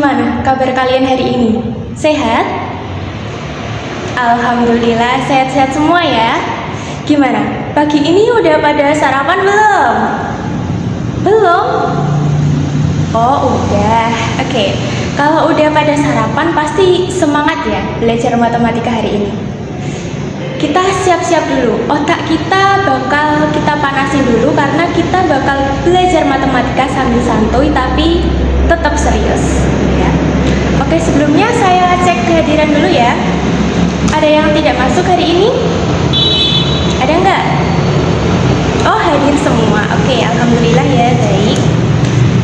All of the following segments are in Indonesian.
Gimana kabar kalian hari ini? Sehat? Alhamdulillah sehat-sehat semua ya. Gimana? Pagi ini udah pada sarapan belum? Belum? Oh udah. Oke. Kalau udah pada sarapan pasti semangat ya belajar matematika hari ini. Kita siap-siap dulu. Otak kita bakal kita panasin dulu karena kita bakal belajar matematika sambil santuy tapi tetap serius ya. Oke, sebelumnya saya cek kehadiran dulu ya. Ada yang tidak masuk hari ini? Ada nggak? Oh, hadir semua. Oke, alhamdulillah ya, baik.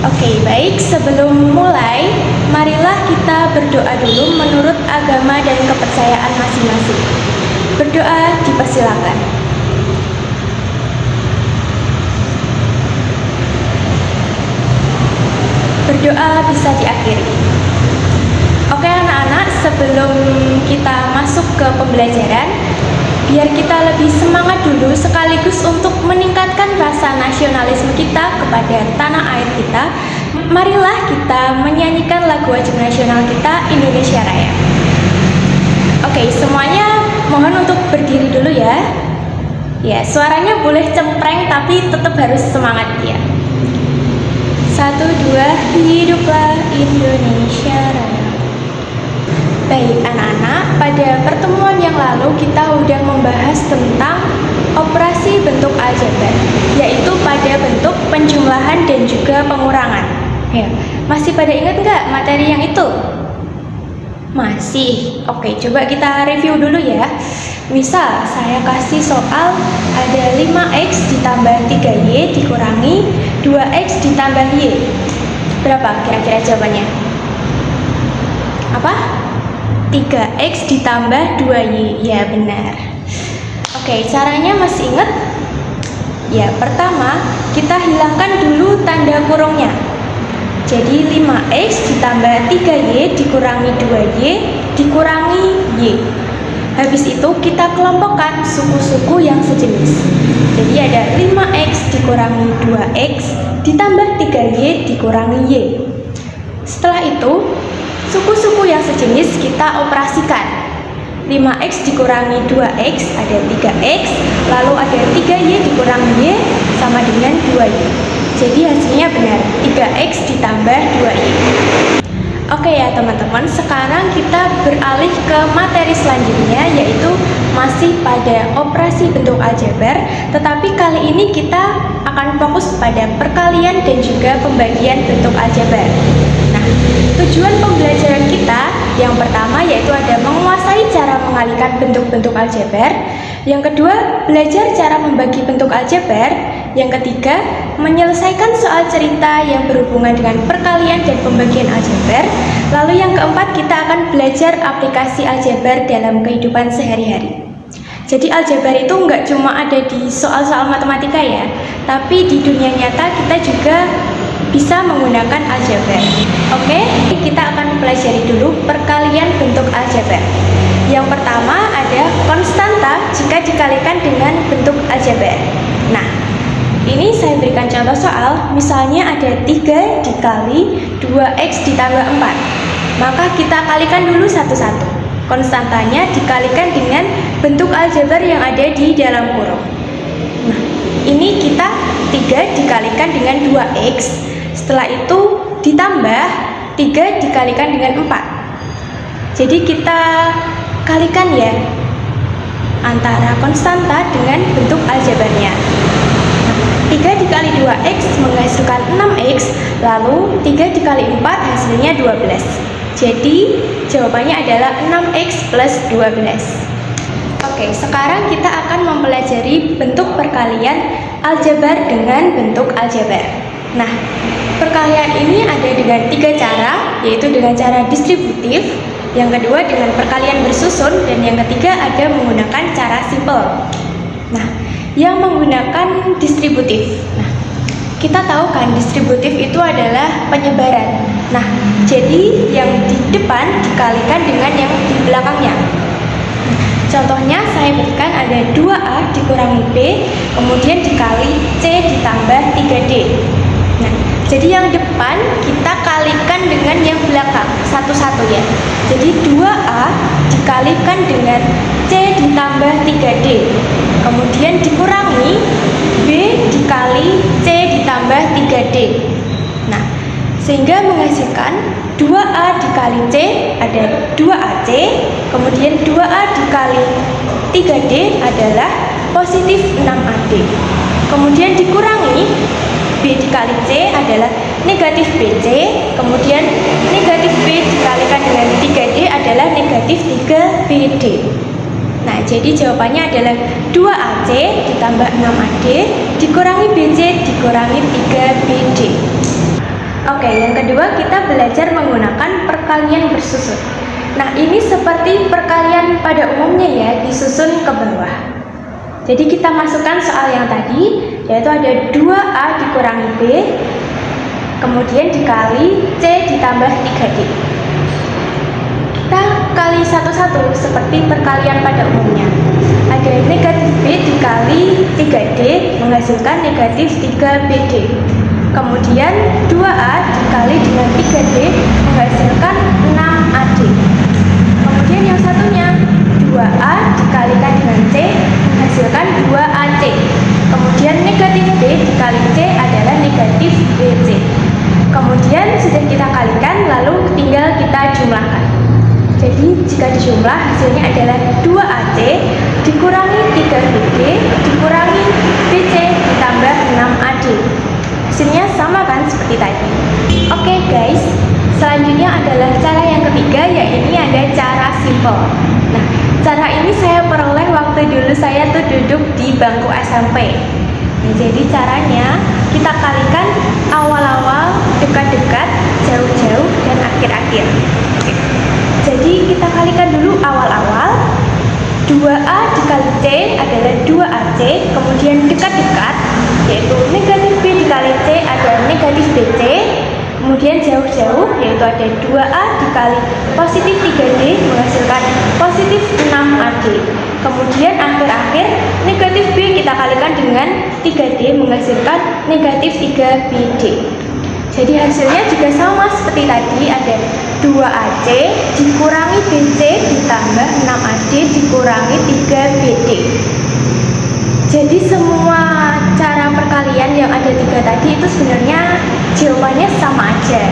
Oke, baik. Sebelum mulai, marilah kita berdoa dulu menurut agama dan kepercayaan masing-masing. Berdoa dipersilakan. Berdoa bisa diakhiri. Oke anak-anak, sebelum kita masuk ke pembelajaran, biar kita lebih semangat dulu sekaligus untuk meningkatkan rasa nasionalisme kita kepada tanah air kita, marilah kita menyanyikan lagu wajib nasional kita, Indonesia Raya. Oke, semuanya mohon untuk berdiri dulu ya. Ya, suaranya boleh cempreng tapi tetap harus semangat ya. 1, 2, hiduplah Indonesia Raya. Baik anak-anak, pada pertemuan yang lalu kita udah membahas tentang operasi bentuk aljabar, yaitu pada bentuk penjumlahan dan juga pengurangan. Ya, masih pada ingat nggak materi yang itu? Masih. Oke, coba kita review dulu ya. Misal, saya kasih soal ada 5x ditambah 3y dikurangi 2x ditambah y. Berapa kira-kira jawabannya? Apa? 3x ditambah 2y. Ya, benar. Oke, caranya masih ingat? Ya, pertama, kita hilangkan dulu tanda kurungnya. Jadi 5x ditambah 3y dikurangi 2y dikurangi y. Habis itu kita kelompokkan suku-suku yang sejenis. Jadi ada 5x dikurangi 2x ditambah 3y dikurangi y. Setelah itu, suku-suku yang sejenis kita operasikan. 5x dikurangi 2x ada 3x, lalu ada 3y dikurangi y sama dengan 2y. Jadi hasilnya benar, 3x ditambah 2y. Oke ya teman-teman, sekarang kita beralih ke materi selanjutnya, yaitu masih pada operasi bentuk aljabar, tetapi kali ini kita akan fokus pada perkalian dan juga pembagian bentuk aljabar. Nah, tujuan pembelajaran kita yang pertama yaitu ada menguasai cara mengalihkan bentuk-bentuk aljabar. Yang kedua, belajar cara membagi bentuk aljabar. Yang ketiga, menyelesaikan soal cerita yang berhubungan dengan perkalian dan pembagian aljabar. Lalu yang keempat, kita akan belajar aplikasi aljabar dalam kehidupan sehari-hari. Jadi aljabar itu nggak cuma ada di soal-soal matematika ya, tapi di dunia nyata kita juga bisa menggunakan aljabar. Oke, kita akan pelajari dulu perkalian bentuk aljabar. Yang pertama ada konstanta jika dikalikan dengan bentuk aljabar. Nah, ini saya berikan contoh soal, misalnya ada 3 dikali 2x ditambah 4. Maka kita kalikan dulu satu-satu. Konstantanya dikalikan dengan bentuk aljabar yang ada di dalam kurung. Nah, ini kita 3 dikalikan dengan 2x. Setelah itu ditambah 3 dikalikan dengan 4. Jadi kita kalikan ya antara konstanta dengan bentuk aljabarnya. 3 dikali 2x menghasilkan 6x, lalu 3 dikali 4 hasilnya 12. Jadi jawabannya adalah 6x plus 12. Oke, sekarang kita akan mempelajari bentuk perkalian aljabar dengan bentuk aljabar. Nah, perkalian ini ada dengan 3 cara, yaitu dengan cara distributif, yang kedua dengan perkalian bersusun, dan yang ketiga ada menggunakan cara simple. Nah, yang menggunakan distributif. Nah, kita tahu kan distributif itu adalah penyebaran. Nah, jadi yang di depan dikalikan dengan yang di belakangnya. Contohnya saya berikan ada 2A dikurangi B, kemudian dikali C ditambah 3D. Nah, jadi yang depan kita kalikan dengan yang belakang. satu-satu ya. Jadi 2A dikalikan dengan C ditambah 3D, kemudian dikurangi B dikali C ditambah 3D. Nah, sehingga menghasilkan 2A dikali C ada 2AC, kemudian 2A dikali 3D adalah positif 6AD. Kemudian dikurangi B dikali C adalah negatif BC, kemudian negatif B dikalikan dengan 3D adalah negatif 3BD. Nah, jadi jawabannya adalah 2AC ditambah 6AD dikurangi BC dikurangi 3BD. Oke, yang kedua kita belajar menggunakan perkalian bersusun. Nah, ini seperti perkalian pada umumnya ya, disusun ke bawah. Jadi kita masukkan soal yang tadi, yaitu ada 2A dikurangi B, kemudian dikali C ditambah 3D. Kita kali satu-satu seperti perkalian pada umumnya. Ada negatif B dikali 3D menghasilkan negatif 3BD. Kemudian 2A dikali dengan 3D menghasilkan 6AD. Kemudian yang satunya 2A dikalikan dengan C menghasilkan 2AC. Kemudian negatif B dikali C adalah negatif BC. Kemudian sudah kita kalikan, lalu tinggal kita jumlahkan. Jadi jika dijumlah hasilnya adalah 2AC dikurangi 3BD dikurangi BC ditambah 6AD. Hasilnya sama kan seperti tadi. Oke guys, selanjutnya adalah cara yang ketiga, yaitu ada cara simple. Nah, cara ini saya peroleh waktu dulu saya tuh duduk di bangku SMP. Nah, jadi caranya kita kalikan awal-awal, dekat-dekat, jauh-jauh, dan akhir-akhir. Oke. Jadi kita kalikan dulu awal-awal. 2A dikali C adalah 2AC, kemudian dekat-dekat yaitu negatif B dikali C adalah negatif BC, kemudian jauh-jauh yaitu ada 2A dikali positif 3D menghasilkan positif 6AD. Kemudian akhir-akhir negatif B kita kalikan dengan 3D menghasilkan negatif 3BD. Jadi hasilnya juga sama seperti tadi, ada 2AC dikurangi BC ditambah 6AD dikurangi 3BD. Jadi semua cara perkalian yang ada 3 tadi itu sebenarnya jawabannya sama aja.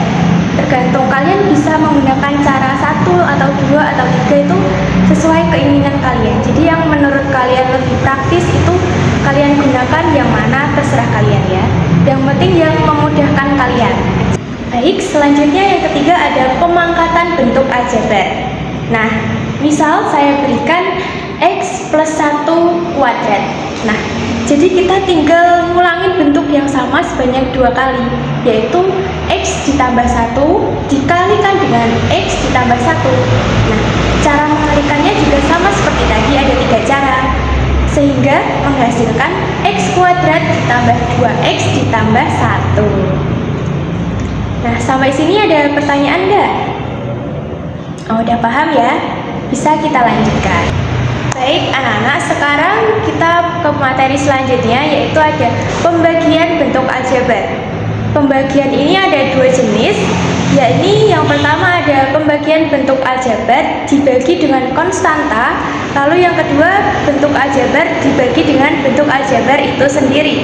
Tergantung kalian bisa menggunakan cara 1 atau 2 atau 3 itu sesuai keinginan kalian. Jadi yang menurut kalian lebih praktis itu kalian gunakan, yang mana terserah kalian ya. Yang penting yang memudahkan kalian. Baik, selanjutnya yang ketiga ada pemangkatan bentuk aljabar. Nah, misal saya berikan X plus 1 kuadrat. Nah, jadi kita tinggal ngulangin bentuk yang sama sebanyak 2 kali, yaitu X ditambah 1 dikalikan dengan X ditambah 1. Nah, cara mengalikannya juga sama seperti tadi, ada 3 cara, sehingga menghasilkan X kuadrat ditambah 2X ditambah 1. Nah, sampai sini ada pertanyaan nggak? Oh, udah paham ya? Bisa kita lanjutkan. Baik anak-anak, sekarang kita ke materi selanjutnya, yaitu ada pembagian bentuk aljabar. Pembagian ini ada 2 jenis, yakni yang pertama ada pembagian bentuk aljabar dibagi dengan konstanta, lalu yang kedua bentuk aljabar dibagi dengan bentuk aljabar itu sendiri.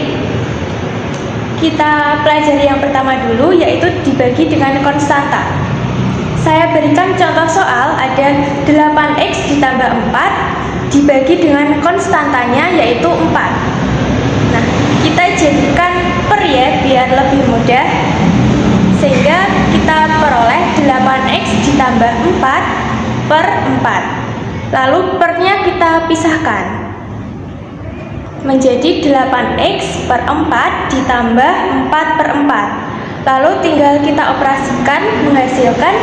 Kita pelajari yang pertama dulu, yaitu dibagi dengan konstanta. Saya berikan contoh soal, ada 8X ditambah 4 dibagi dengan konstantanya yaitu 4. Nah, kita jadikan per ya biar lebih mudah, sehingga kita peroleh 8X ditambah 4 per 4. Lalu pernya kita pisahkan menjadi 8X per 4 ditambah 4 per 4. Lalu tinggal kita operasikan menghasilkan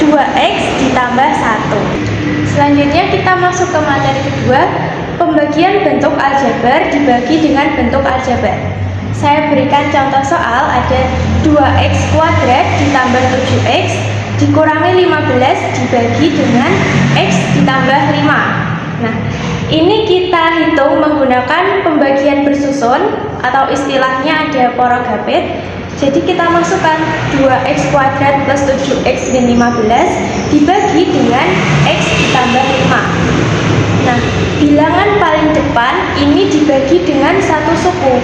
2X ditambah 1. Selanjutnya kita masuk ke materi kedua, pembagian bentuk aljabar dibagi dengan bentuk aljabar. Saya berikan contoh soal, ada 2X kuadrat ditambah 7X dikurangi 15 dibagi dengan X ditambah 5. Nah, ini kita hitung menggunakan pembagian bersusun atau istilahnya ada porogapit. Jadi kita masukkan 2x kuadrat plus 7x min 15 dibagi dengan x ditambah 5. Nah, bilangan paling depan ini dibagi dengan satu suku,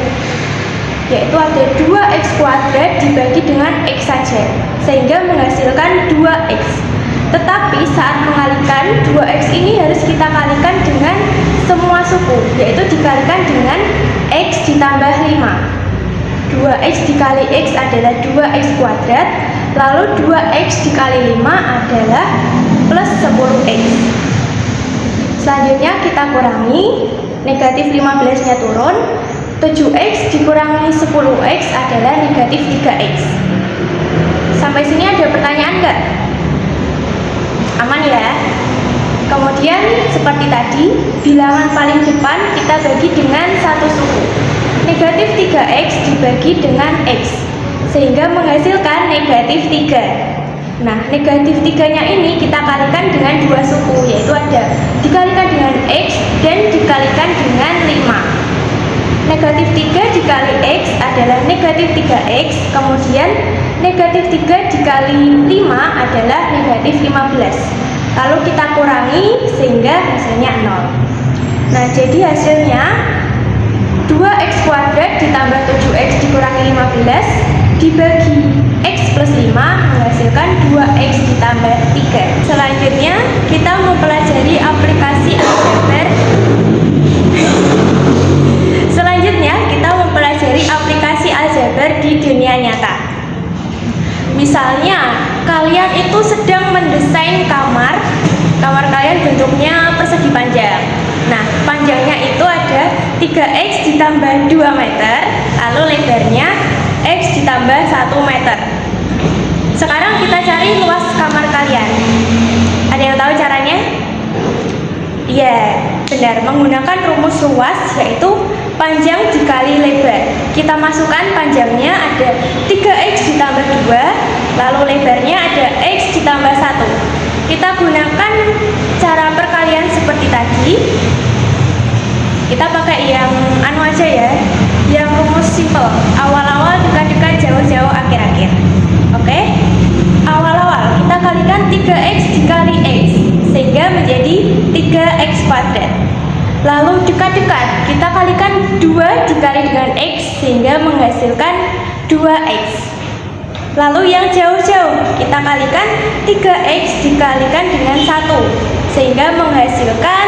yaitu ada 2x kuadrat dibagi dengan x saja, sehingga menghasilkan 2x. Tetapi saat mengalihkan 2x ini harus kita kalikan dengan semua suku, yaitu dikalikan dengan x ditambah 5. 2x dikali x adalah 2x kuadrat, lalu 2x dikali 5 adalah plus 10x. Selanjutnya kita kurangi, negatif 15 nya turun, 7x dikurangi 10x adalah negatif 3x. Sampai sini ada pertanyaan nggak? Aman ya? Kemudian seperti tadi, bilangan paling depan kita bagi dengan satu suku. Negatif 3x dibagi dengan x, sehingga menghasilkan negatif 3. Nah, negatif 3-nya ini kita kalikan dengan dua suku, yaitu ada dikalikan dengan x dan dikalikan dengan 5. Negatif 3 dikali x adalah negatif 3x, kemudian negatif 3 dikali 5 adalah negatif 15. Lalu kita kurangi sehingga hasilnya 0. Nah, jadi hasilnya 2x kuadrat ditambah 7x dikurangi 15 dibagi x plus 5 menghasilkan 2x ditambah 3. Selanjutnya kita mempelajari aplikasi aljabar. Di dunia nyata. Misalnya kalian itu sedang mendesain kamar kalian bentuknya persegi panjang. Nah, panjangnya itu ada 3x ditambah 2 meter, lalu lebarnya x ditambah 1 meter. Sekarang kita cari luas kamar kalian. Ada yang tahu caranya? Iya, benar, menggunakan rumus luas, yaitu panjang dikali lebar. Kita masukkan panjangnya ada 3x ditambah 2, lalu lebarnya ada x ditambah 1. Kita gunakan cara perkalian seperti tadi. Kita pakai yang anu aja ya, yang rumus simple. Awal-awal dekat-dekat, jauh-jauh, akhir-akhir. Oke? Awal-awal kita kalikan 3x dikali x, sehingga menjadi 3x kuadrat. Lalu dekat-dekat kita kalikan 2 dikali dengan x, sehingga menghasilkan 2x. Lalu yang jauh-jauh kita kalikan 3x dikalikan dengan 1, sehingga menghasilkan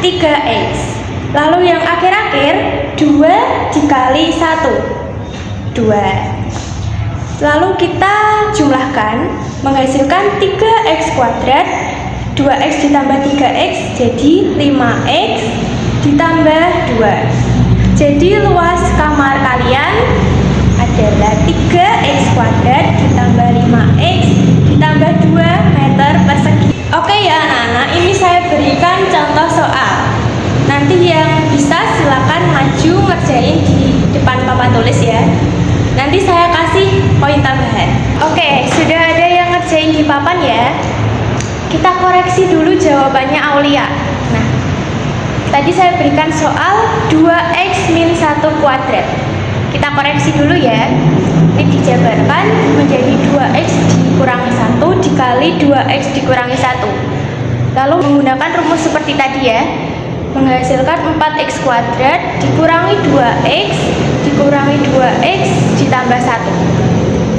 3x. Lalu yang akhir-akhir 2 dikali 1, 2. Lalu kita jumlahkan menghasilkan 3x kuadrat, 2x ditambah 3x jadi 5x ditambah 2. Jadi luas kamar kalian adalah 3x kuadrat ditambah 5x ditambah 2 meter persegi. Oke ya anak-anak, ini saya berikan contoh soal. Nanti yang bisa silakan maju ngerjain di depan papan tulis ya. Nanti saya kasih poin tambahan. Oke, sudah ada yang ngerjain di papan ya. Kita koreksi dulu jawabannya Aulia. Nah, tadi saya berikan soal 2x min 1 kuadrat. Kita koreksi dulu ya. Ini dijabarkan menjadi 2x dikurangi 1 dikali 2x dikurangi 1. Lalu menggunakan rumus seperti tadi ya, menghasilkan 4x kuadrat dikurangi 2x dikurangi 2x ditambah 1.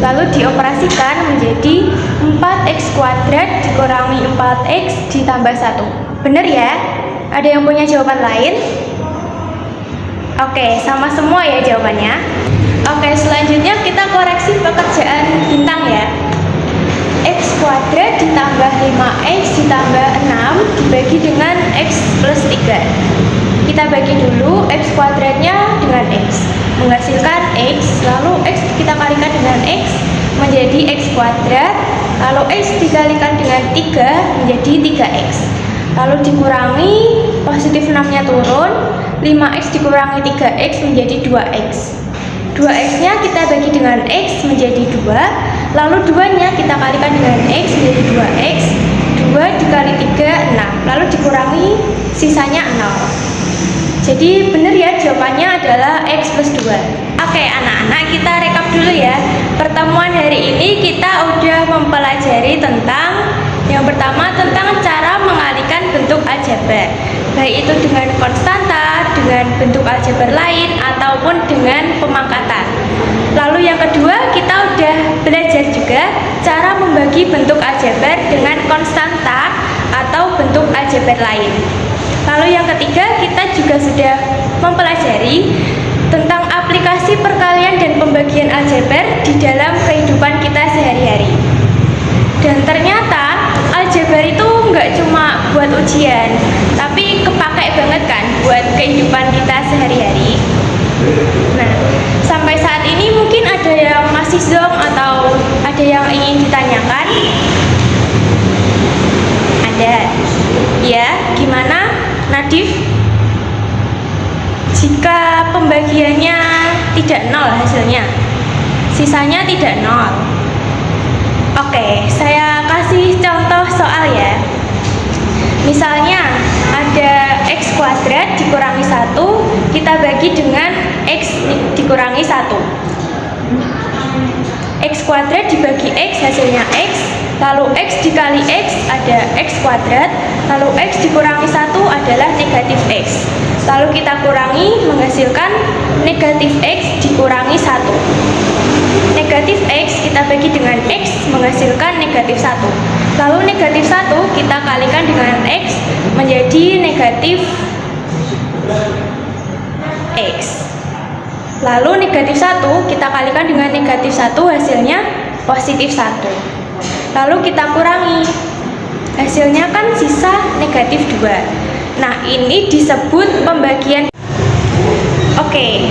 Lalu dioperasikan menjadi 4x kuadrat dikurangi 4x ditambah 1. Bener ya? Ada yang punya jawaban lain? Oke, sama semua ya jawabannya. Oke, selanjutnya kita koreksi pekerjaan bintang ya. X kuadrat ditambah 5x ditambah 6 dibagi dengan x plus 3. Kita bagi dulu x kuadratnya dengan x, menghasilkan x, lalu x kita kalikan dengan x menjadi x kuadrat, lalu x dikalikan dengan 3 menjadi 3x. Lalu dikurangi, positif 6 nya turun, 5x dikurangi 3x menjadi 2x. 2x nya kita bagi dengan x menjadi 2, lalu 2 nya kita kalikan dengan x menjadi 2x. 2 dikali 3, 6, lalu dikurangi sisanya 0. Jadi benar ya, jawabannya adalah x plus 2. Oke anak-anak, kita rekap dulu ya. pertemuan hari ini kita udah mempelajari tentang yang pertama tentang cara mengalihkan bentuk aljabar, baik itu dengan konstanta, dengan bentuk aljabar lain ataupun dengan pemangkatan. Lalu yang kedua kita udah belajar juga cara membagi bentuk aljabar dengan konstanta atau bentuk aljabar lain. Lalu yang ketiga kita juga sudah mempelajari tentang aplikasi perkalian dan pembagian aljabar di dalam kehidupan kita sehari-hari. Dan ternyata aljabar itu nggak cuma buat ujian, tapi kepakai banget kan buat kehidupan kita sehari-hari. Nah, sampai saat ini mungkin ada yang masih zonk atau ada yang ingin ditanyakan? Ada? Ya, gimana Nadif? Jika pembagiannya tidak nol hasilnya, sisanya tidak nol. Oke, saya kasih contoh soal ya. Misalnya ada x kuadrat dikurangi 1, kita bagi dengan x dikurangi 1. X kuadrat dibagi x hasilnya x, lalu x dikali x ada x kuadrat, lalu x dikurangi 1 adalah negatif x. Lalu kita kurangi menghasilkan negatif x dikurangi 1. Negatif x kita bagi dengan x menghasilkan negatif 1. Lalu negatif 1 kita kalikan dengan x menjadi negatif x. Lalu negatif 1 kita kalikan dengan negatif 1 hasilnya positif 1. Lalu kita kurangi, hasilnya kan sisa negatif 2. Nah, ini disebut pembagian. Oke,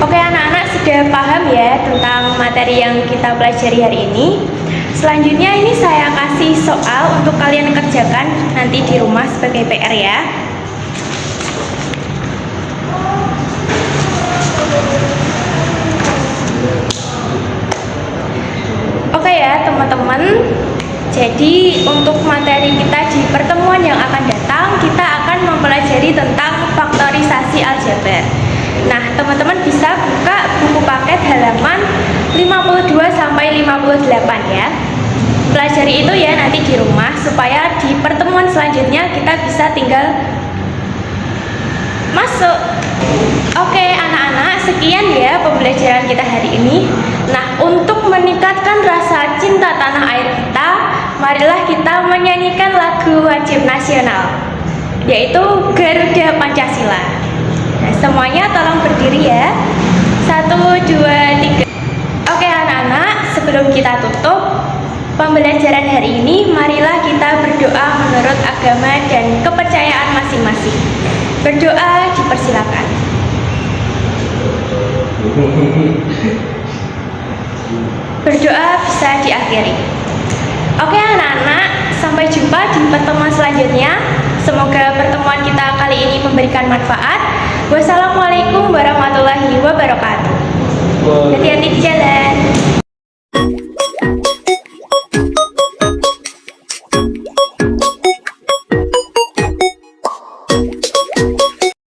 anak-anak sudah paham ya tentang materi yang kita pelajari hari ini. Selanjutnya ini saya kasih soal untuk kalian kerjakan nanti di rumah sebagai PR ya. Oke ya teman-teman, jadi untuk materi kita di pertemuan yang akan datang, kita akan mempelajari tentang faktorisasi aljabar. Nah, teman-teman bisa buka buku paket halaman 52 sampai 58 ya. Pelajari itu ya nanti di rumah supaya di pertemuan selanjutnya kita bisa tinggal masuk. Oke anak-anak, sekian ya pembelajaran kita hari ini. Nah, untuk meningkatkan rasa cinta tanah air kita, marilah kita menyanyikan lagu wajib nasional, yaitu Garuda Pancasila. Nah, semuanya tolong berdiri ya. 1, 2, 3. Oke anak-anak, sebelum kita tutup pembelajaran hari ini, marilah kita berdoa menurut agama dan kepercayaan masing-masing. Berdoa dipersilakan. Berdoa bisa diakhiri. Oke anak-anak, sampai jumpa di pertemuan selanjutnya. Semoga pertemuan kita kali ini memberikan manfaat. Wassalamualaikum warahmatullahi wabarakatuh. Hati-hati di jalan.